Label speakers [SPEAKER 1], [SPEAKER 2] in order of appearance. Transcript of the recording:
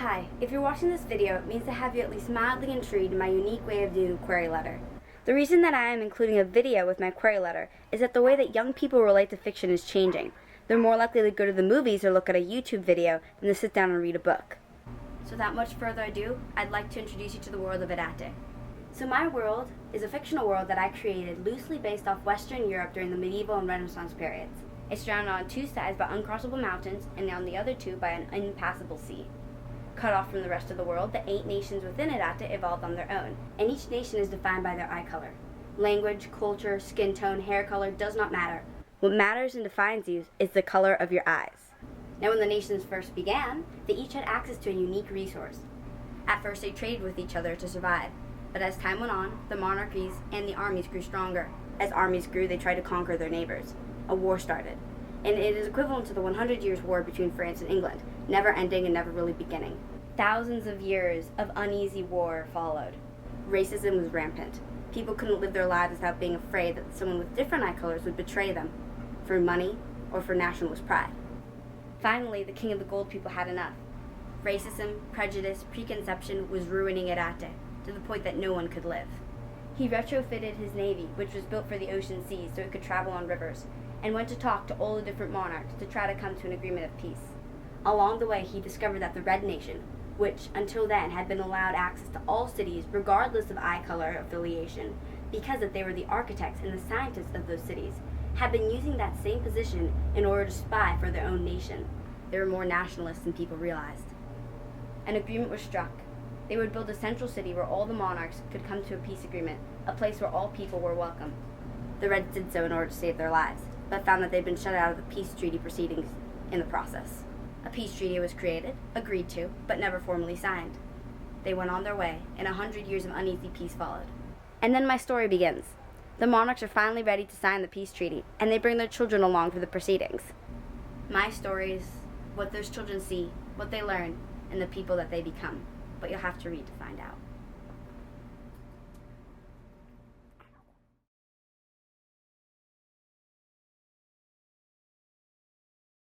[SPEAKER 1] Hi, if you're watching this video, it means to have you at least mildly intrigued in my unique way of doing a query letter. The reason that I am including a video with my query letter is that the way that young people relate to fiction is changing. They're more likely to go to the movies or look at a YouTube video than to sit down and read a book. So without much further ado, I'd like to introduce you to the world of Irate. So my world is a fictional world that I created loosely based off Western Europe during the medieval and Renaissance periods. It's surrounded on two sides by uncrossable mountains and on the other two by an impassable sea. Cut off from the rest of the world, the 8 nations within Irate evolved on their own, and each nation is defined by their eye color. Language, culture, skin tone, hair color does not matter. What matters and defines you is the color of your eyes. Now when the nations first began, they each had access to a unique resource. At first they traded with each other to survive, but as time went on, the monarchies and the armies grew stronger. As armies grew, they tried to conquer their neighbors. A war started, and it is equivalent to the 100 Years' War between France and England, never ending and never really beginning. Thousands of years of uneasy war followed. Racism was rampant. People couldn't live their lives without being afraid that someone with different eye colors would betray them, for money or for nationalist pride. Finally, the king of the gold people had enough. Racism, prejudice, preconception was ruining Irate, to the point that no one could live. He retrofitted his navy, which was built for the ocean seas so it could travel on rivers, and went to talk to all the different monarchs to try to come to an agreement of peace. Along the way, he discovered that the Red Nation, which until then had been allowed access to all cities regardless of eye color affiliation, because that they were the architects and the scientists of those cities, had been using that same position in order to spy for their own nation. They were more nationalist than people realized. An agreement was struck. They would build a central city where all the monarchs could come to a peace agreement, a place where all people were welcome. The Reds did so in order to save their lives, but found that they'd been shut out of the peace treaty proceedings in the process. A peace treaty was created, agreed to, but never formally signed. They went on their way, and 100 years of uneasy peace followed. And then my story begins. The monarchs are finally ready to sign the peace treaty, and they bring their children along for the proceedings. My story is what those children see, what they learn, and the people that they become. But you'll have to read to find out.